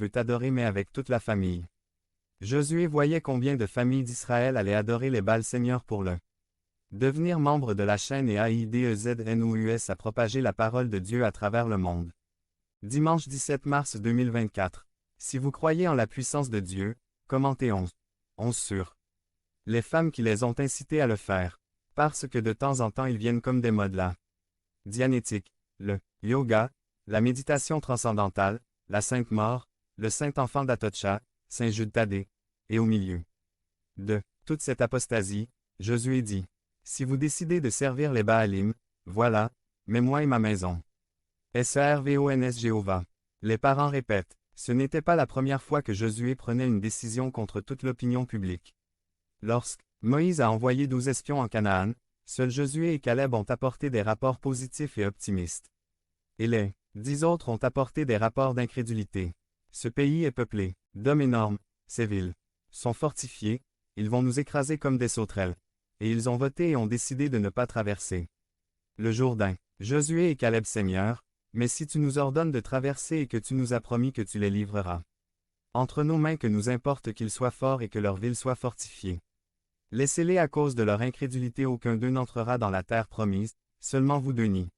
veut t'adorer mais avec toute la famille. Josué voyait combien de familles d'Israël allaient adorer les Baals Seigneur pour le devenir membre de la chaîne et AIDEZNOUS à propager la parole de Dieu à travers le monde. Dimanche 17 mars 2024. Si vous croyez en la puissance de Dieu, commentez 11 sur les femmes qui les ont incitées à le faire, parce que de temps en temps ils viennent comme des modes là. Dianétique, le yoga, la méditation transcendantale, la Sainte Mort, le Saint Enfant d'Atocha, Saint Jude Thaddée, et au milieu de toute cette apostasie, Josué dit, si vous décidez de servir les Baalim, voilà, mais moi et ma maison. SERVONS Jéhovah. Les parents répètent, ce n'était pas la première fois que Josué prenait une décision contre toute l'opinion publique. Lorsque Moïse a envoyé 12 espions en Canaan, seuls Josué et Caleb ont apporté des rapports positifs et optimistes. Et les 10 autres ont apporté des rapports d'incrédulité. Ce pays est peuplé d'hommes énormes, ces villes sont fortifiées, ils vont nous écraser comme des sauterelles. Et ils ont voté et ont décidé de ne pas traverser le Jourdain. Josué et Caleb Seigneur, mais si tu nous ordonnes de traverser et que tu nous as promis que tu les livreras entre nos mains, que nous importe qu'ils soient forts et que leur ville soit fortifiée. Laissez-les à cause de leur incrédulité, aucun d'eux n'entrera dans la terre promise, seulement vous deux nids.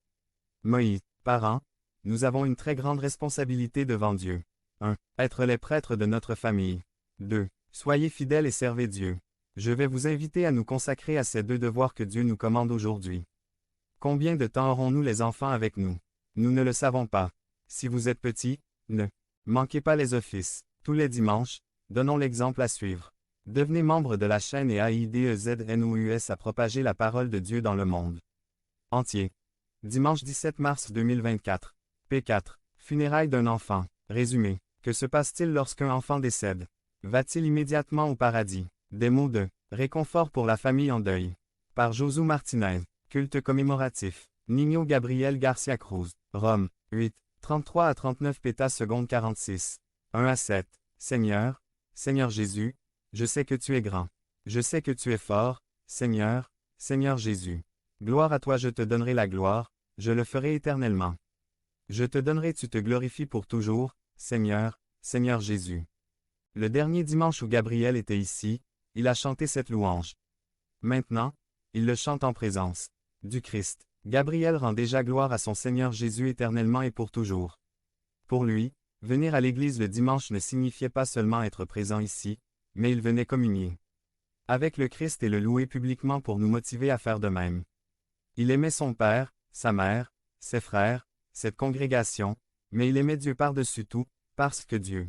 Moïse, parents, nous avons une très grande responsabilité devant Dieu. 1. Être les prêtres de notre famille. 2. Soyez fidèles et servez Dieu. Je vais vous inviter à nous consacrer à ces deux devoirs que Dieu nous commande aujourd'hui. Combien de temps aurons-nous les enfants avec nous? Nous ne le savons pas. Si vous êtes petit, ne manquez pas les offices. Tous les dimanches, donnons l'exemple à suivre. Devenez membre de la chaîne et AIDEZNOUS à propager la parole de Dieu dans le monde entier. Dimanche 17 mars 2024. P4. Funérailles d'un enfant. Résumé. Que se passe-t-il lorsqu'un enfant décède? Va-t-il immédiatement au paradis? Des mots de réconfort pour la famille en deuil. Par Josué Martinez. Culte commémoratif. Niño Gabriel Garcia Cruz. Rome. 8. 33 à 39 pétas seconde 46. 1 à 7. Seigneur, Seigneur Jésus, je sais que tu es grand. Je sais que tu es fort, Seigneur, Seigneur Jésus. Gloire à toi, je te donnerai la gloire, je le ferai éternellement. Je te donnerai, tu te glorifies pour toujours, Seigneur, Seigneur Jésus. Le dernier dimanche où Gabriel était ici, il a chanté cette louange. Maintenant, il le chante en présence du Christ. Gabriel rend déjà gloire à son Seigneur Jésus éternellement et pour toujours. Pour lui, venir à l'église le dimanche ne signifiait pas seulement être présent ici, mais il venait communier avec le Christ et le louer publiquement pour nous motiver à faire de même. Il aimait son père, sa mère, ses frères, cette congrégation, mais il aimait Dieu par-dessus tout, parce que Dieu